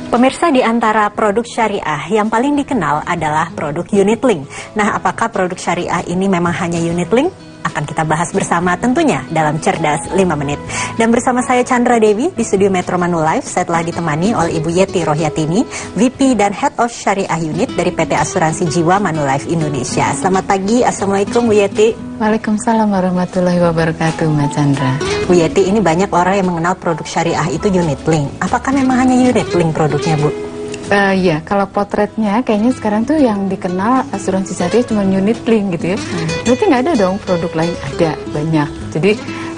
Pemirsa, di antara produk syariah yang paling dikenal adalah produk unit link. Nah, apakah produk syariah ini memang hanya unit link? Akan kita bahas bersama tentunya dalam Cerdas 5 Menit. Dan bersama saya Chandra Dewi di studio Metro Manulife, saya telah ditemani oleh Ibu Yeti Rohyatini, VP dan Head of Syariah Unit dari PT Asuransi Jiwa Manulife Indonesia. Selamat pagi, Assalamualaikum Bu Yeti. Waalaikumsalam warahmatullahi wabarakatuh, Mbak Chandra. Bu Yeti, ini banyak orang yang mengenal produk syariah itu unit link. Apakah memang hanya unit link produknya, Bu? Ya, kalau potretnya kayaknya sekarang tuh yang dikenal asuransi syariah cuma unit link gitu ya. Berarti nggak ada dong produk lain? Ada, banyak. Jadi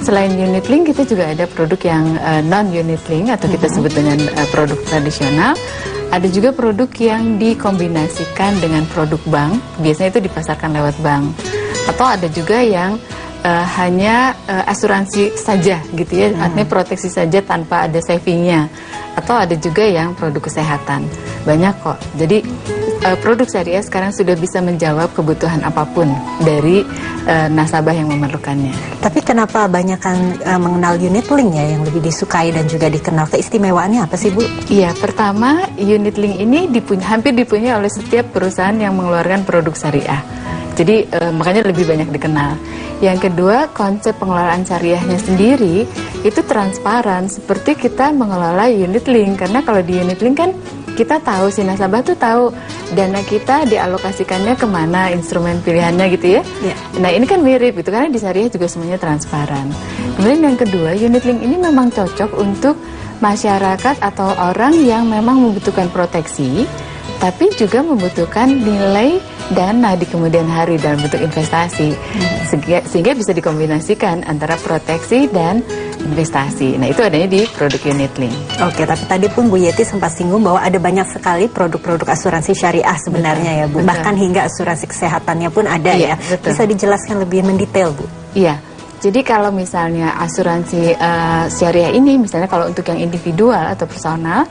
selain unit link kita juga ada produk yang non-unit link atau kita sebut dengan produk tradisional. Ada juga produk yang dikombinasikan dengan produk bank, biasanya itu dipasarkan lewat bank. Atau ada juga yang hanya asuransi saja gitu ya, artinya proteksi saja tanpa ada savingnya. Atau ada juga yang produk kesehatan, banyak kok. Jadi produk syariah sekarang sudah bisa menjawab kebutuhan apapun dari nasabah yang memerlukannya. Tapi kenapa banyakan mengenal unit link ya yang lebih disukai dan juga dikenal? Keistimewaannya apa sih, Bu? Iya, pertama unit link ini hampir dipunyai oleh setiap perusahaan yang mengeluarkan produk syariah. Jadi makanya lebih banyak dikenal. Yang kedua, konsep pengelolaan syariahnya sendiri itu transparan seperti kita mengelola unit link. Karena kalau di unit link kan kita tahu, si nasabah tuh tahu dana kita dialokasikannya kemana, instrumen pilihannya gitu ya. Nah ini kan mirip gitu, karena di syariah juga semuanya transparan. Kemudian yang kedua, unit link ini memang cocok untuk masyarakat atau orang yang memang membutuhkan proteksi, tapi juga membutuhkan nilai dana di kemudian hari dalam bentuk investasi, sehingga bisa dikombinasikan antara proteksi dan investasi. Nah itu adanya di produk unit link. Oke, tapi tadi pun Bu Yeti sempat singgung bahwa ada banyak sekali produk-produk asuransi syariah sebenarnya ya Bu. Bahkan hingga asuransi kesehatannya pun ada ya. Betul. Bisa dijelaskan lebih mendetail Bu? Iya. Jadi kalau misalnya asuransi syariah ini, misalnya kalau untuk yang individual atau personal,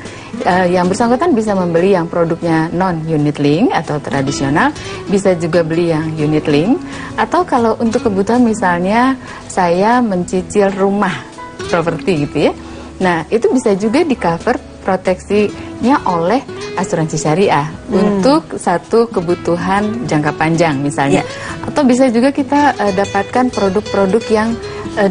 yang bersangkutan bisa membeli yang produknya non-unit link atau tradisional, bisa juga beli yang unit link. Atau kalau untuk kebutuhan misalnya saya mencicil rumah, properti gitu ya. Nah itu bisa juga di-cover proteksinya oleh asuransi syariah untuk satu kebutuhan jangka panjang misalnya. Atau bisa juga kita dapatkan produk-produk yang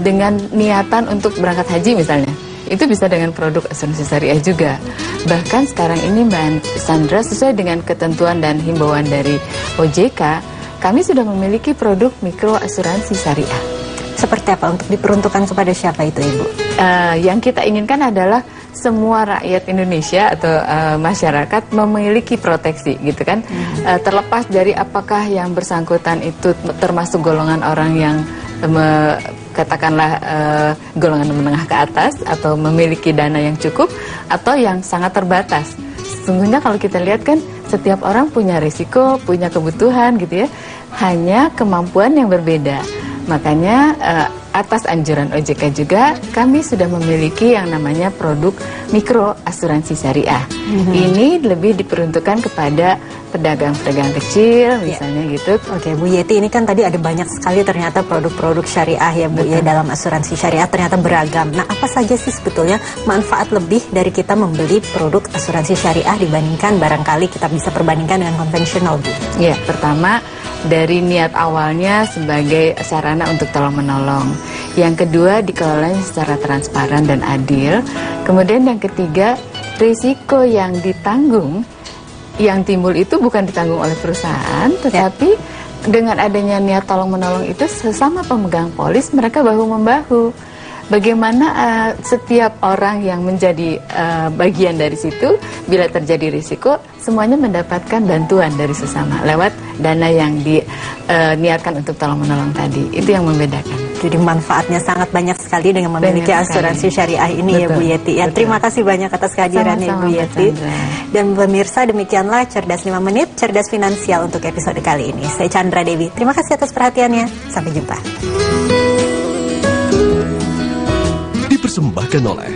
dengan niatan untuk berangkat haji misalnya. Itu bisa dengan produk asuransi syariah juga. Bahkan sekarang ini Mbak Sandra, sesuai dengan ketentuan dan himbauan dari OJK, kami sudah memiliki produk mikro asuransi syariah. Seperti apa? Untuk diperuntukkan kepada siapa itu Ibu? Yang kita inginkan adalah semua rakyat Indonesia atau masyarakat memiliki proteksi gitu kan. Terlepas dari apakah yang bersangkutan itu termasuk golongan orang yang katakanlah golongan menengah ke atas atau memiliki dana yang cukup atau yang sangat terbatas. Sesungguhnya kalau kita lihat kan setiap orang punya risiko, punya kebutuhan gitu ya. Hanya kemampuan yang berbeda. Makanya atas anjuran OJK juga kami sudah memiliki yang namanya produk mikro asuransi syariah. Ini lebih diperuntukkan kepada pedagang-pedagang kecil misalnya gitu. Oke Bu Yeti, ini kan tadi ada banyak sekali ternyata produk-produk syariah ya Bu ya, dalam asuransi syariah ternyata beragam. Nah apa saja sih sebetulnya manfaat lebih dari kita membeli produk asuransi syariah dibandingkan barangkali kita bisa perbandingkan dengan konvensional Bu? Ya, pertama dari niat awalnya sebagai sarana untuk tolong-menolong. Yang kedua, dikelolanya secara transparan dan adil. Kemudian yang ketiga, risiko yang ditanggung, yang timbul itu bukan ditanggung oleh perusahaan, tetapi dengan adanya niat tolong-menolong itu sesama pemegang polis mereka bahu-membahu. Bagaimana setiap orang yang menjadi bagian dari situ, bila terjadi risiko, semuanya mendapatkan bantuan dari sesama lewat dana yang diniatkan untuk tolong-menolong tadi. Itu yang membedakan. Jadi manfaatnya sangat banyak sekali dengan memiliki asuransi syariah ini. Betul, ya Bu Yeti. Ya, terima kasih banyak atas kehadirannya Bu Yeti. Dan pemirsa, demikianlah Cerdas 5 Menit, Cerdas Finansial untuk episode kali ini. Saya Chandra Dewi. Terima kasih atas perhatiannya. Sampai jumpa. Dipersembahkan oleh